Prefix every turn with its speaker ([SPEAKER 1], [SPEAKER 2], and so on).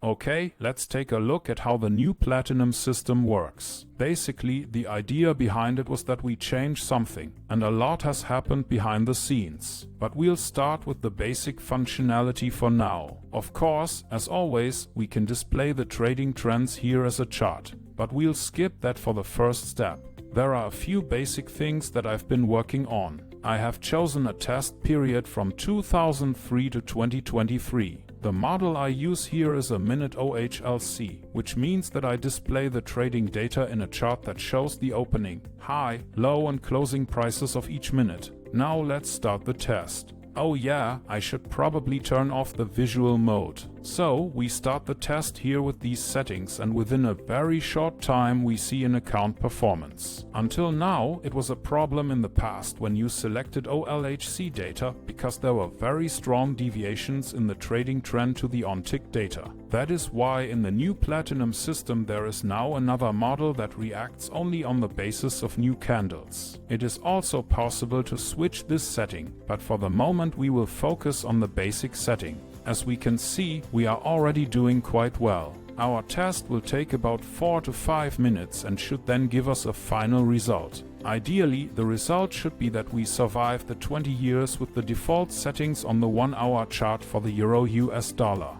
[SPEAKER 1] Okay, let's take a look at how the new Platinum system works. Basically, the idea behind it was that we change something, and a lot has happened behind the scenes. But we'll start with the basic functionality for now. Of course, as always, we can display the trading trends here as a chart, but we'll skip that for the first step. There are a few basic things that I've been working on. I have chosen a test period from 2003 to 2023. The model I use here is a minute OHLC, which means that I display the trading data in a chart that shows the opening, high, low and closing prices of each minute. Now let's start the test. Oh yeah, I should probably turn off the visual mode. So we start the test here with these settings, and within a very short time we see an account performance. Until now it was a problem in the past when you selected OLHC data because there were very strong deviations in the trading trend to the on-tick data. That is why in the new Platinum system there is now another model that reacts only on the basis of new candles. It is also possible to switch this setting, but for the moment we will focus on the basic setting. As we can see, we are already doing quite well. Our test will take about 4 to 5 minutes and should then give us a final result. Ideally, the result should be that we survive the 20 years with the default settings on the 1 hour chart for the Euro US dollar.